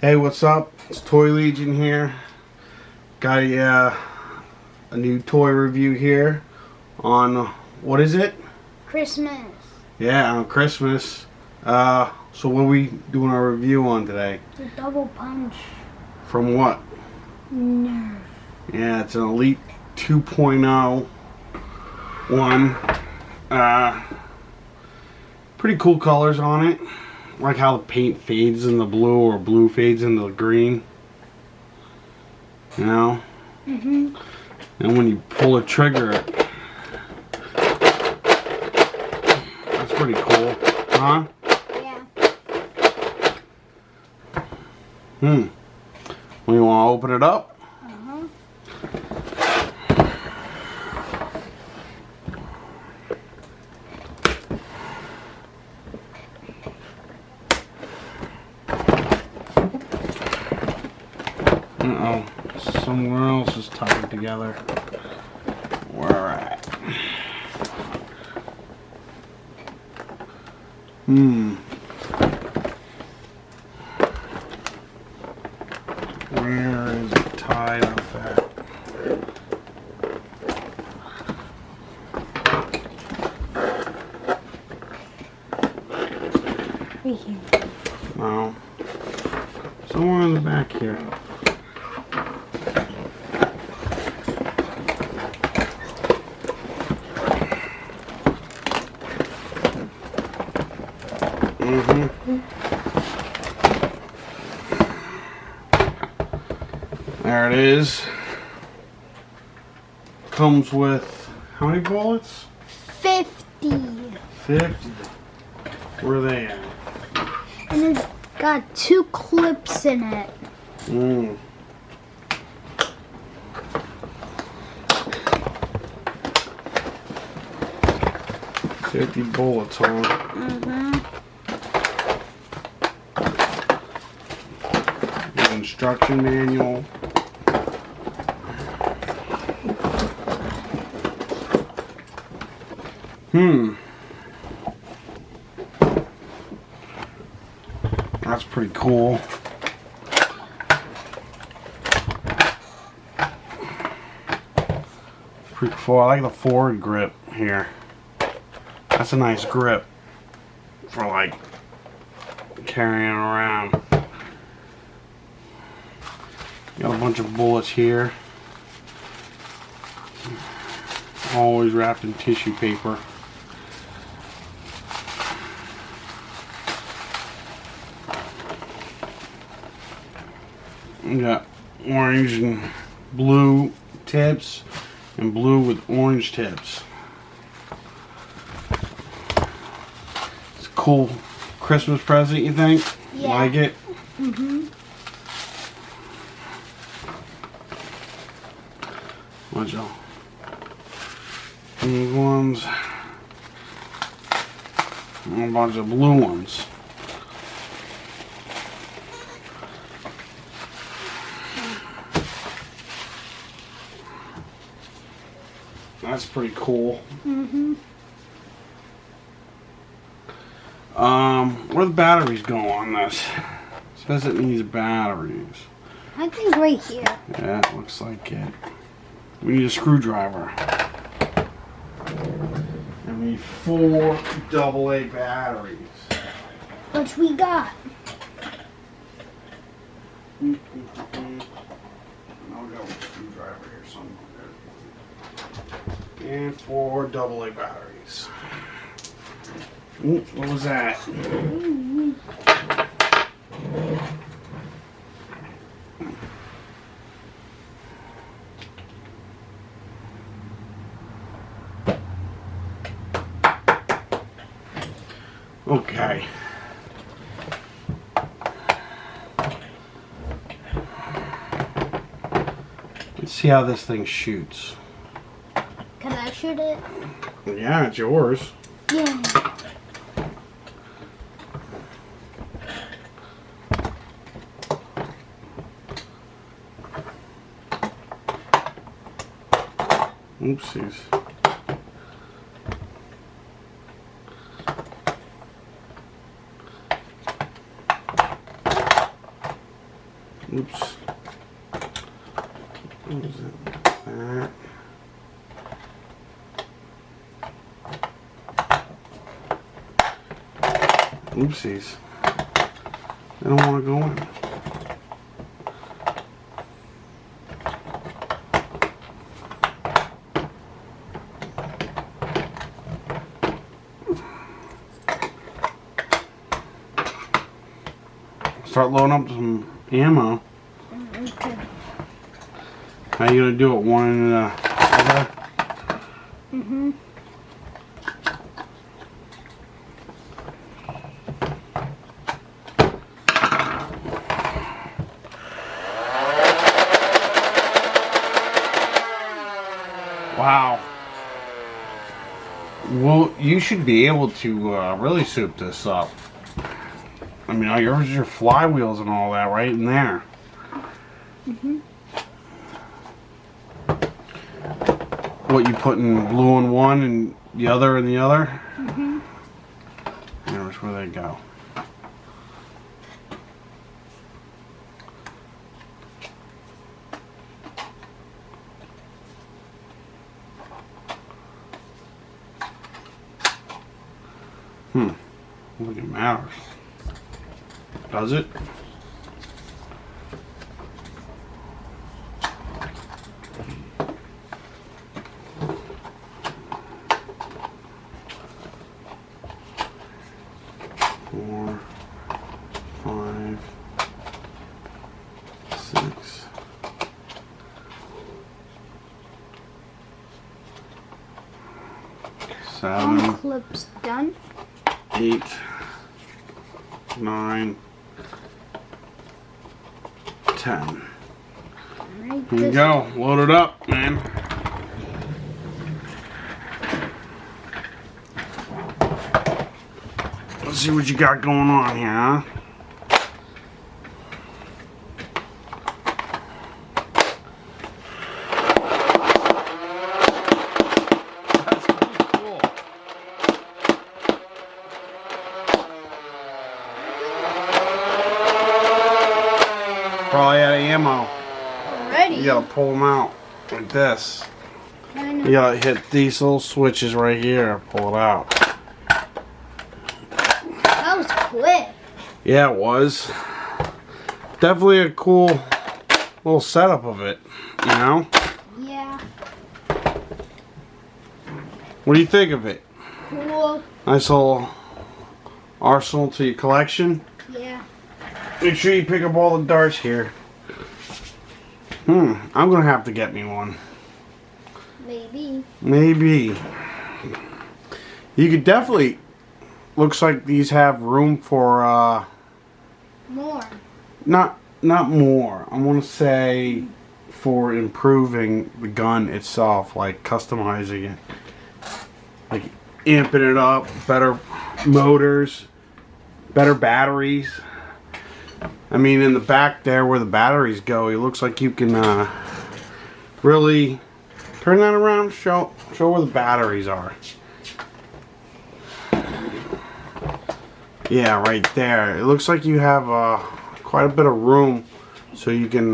Hey, what's up? It's Toy Legion here. Got a new toy review here on, what is it? Christmas. Yeah, on Christmas. So what are we doing our review on today? The double punch. From what? Nerf. Yeah, it's an Elite 2.0 one. Pretty cool colors on it. Like how the paint fades in the blue or blue fades into the green. You know? Mm-hmm. And when you pull the trigger, that's pretty cool. Huh? Yeah. Well, you want to open it up? Uh-huh. Uh-oh. Somewhere else is tied together. Where at? Where is it tied up at? Right here. No. Somewhere in the back here. There it is. Comes with how many bullets? 50. 50. Where are they at? And it's got 2 clips in it. 50 bullets, huh? The instruction manual. That's pretty cool. Pretty cool. I like the forward grip here. That's a nice grip for like carrying around. Got a bunch of bullets here. Always wrapped in tissue paper. We got orange and blue tips and blue with orange tips. It's a cool Christmas present, you think? Yeah. Like it? Bunch of these ones. And a bunch of blue ones. That's pretty cool. Where the batteries go on this? It says it needs batteries. I think right here. Yeah, it looks like it. We need a screwdriver. And we need 4 AA batteries. Which we got. I'll go with a screwdriver here somewhere. And 4 AA batteries. Oops, what was that? Okay. Let's see how this thing shoots. Can I shoot it? Yeah, it's yours. Yeah. Oopsies. Oops. What is it? That. Oopsies. I don't want to go in. Start loading up some ammo. Okay. How you gonna do it? One in the other? Mm-hmm. Wow. Well, you should be able to really soup this up. I mean, yours your flywheels and all that right in there. Mm-hmm. What, you putting blue in one and the other in the other? Mm-hmm. There's where they go. I don't think it matters. Does it? Four, 5, 6. All 7, clips done. 8, 9, 10. Alright, Here you go. Load it up, man. Let's see what you got going on here, huh? That's pretty cool. Probably out of ammo. Already. You gotta pull them out like this. I know. You gotta hit these little switches right here. Pull it out. That was quick. Yeah, it was. Definitely a cool little setup of it, you know? Yeah. What do you think of it? Cool. Nice little arsenal to your collection. Yeah. Make sure you pick up all the darts here. I'm gonna have to get me one. Maybe. Maybe. You could definitely. Looks like these have room for More. not more. I want to say for improving the gun itself, like customizing it, like amping it up, better motors, better batteries. I mean, in the back there where the batteries go, it looks like you can really turn that around. Show where the batteries are. Yeah, right there. It looks like you have quite a bit of room, so you can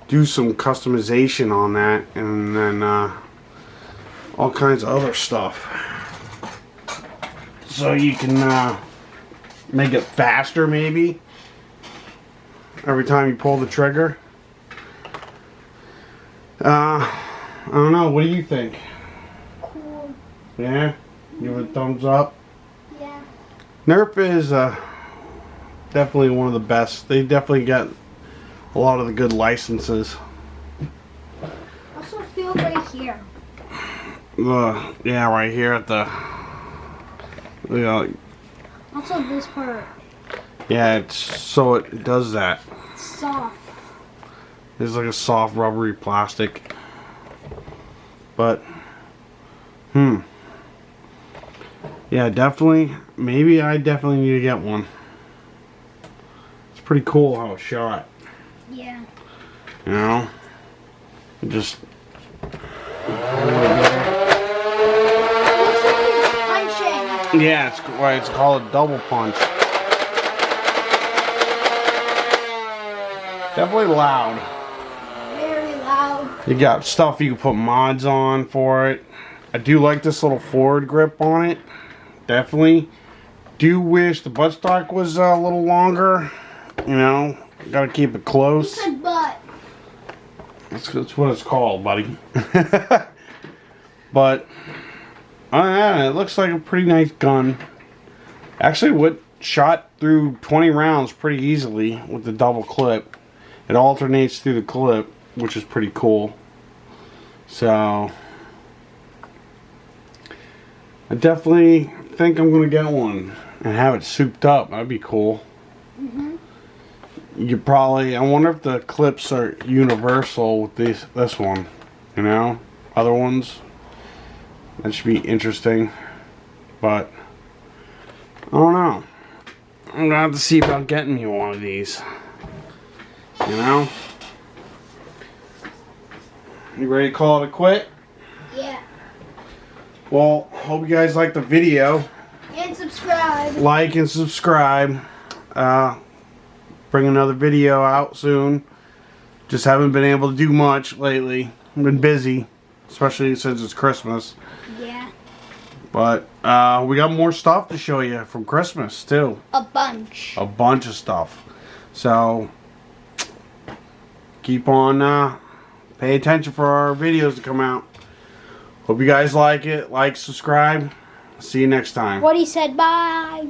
do some customization on that, and then all kinds of other stuff. So you can make it faster, maybe, every time you pull the trigger. I don't know. What do you think? Cool. Yeah? Give it a thumbs up. Yeah. Nerf is definitely one of the best. They definitely get a lot of the good licenses. Also feel right here. Yeah, right here at the. Also this part. Yeah, it's so it does that. It's soft. It's like a soft rubbery plastic. But yeah, definitely. Maybe I definitely need to get one. It's pretty cool how it's shot. Yeah. You know? It just. Looks like it's punching. Yeah, it's called a double punch. Definitely loud. Very loud. You got stuff you can put mods on for it. I do like this little forward grip on it. Definitely. Do wish the buttstock was a little longer. You know, gotta keep it You close. said butt. That's what it's called, buddy. But it looks like a pretty nice gun. Actually, what shot through 20 rounds pretty easily with the double clip. It alternates through the clip, which is pretty cool. So I definitely think I'm gonna get one and have it souped up. That'd be cool. You probably, I wonder if the clips are universal with this one, you know, other ones. That should be interesting, but I don't know. I'm gonna have to see about getting me one of these, you know. You ready to call it a quit? Yeah. Well, hope you guys liked the video. And subscribe. Like and subscribe. Bring another video out soon. Just haven't been able to do much lately. I've been busy, especially since it's Christmas. Yeah. But we got more stuff to show you from Christmas too. A bunch. A bunch of stuff. So keep on pay attention for our videos to come out. Hope you guys like it. Like, subscribe. See you next time. What he said, bye.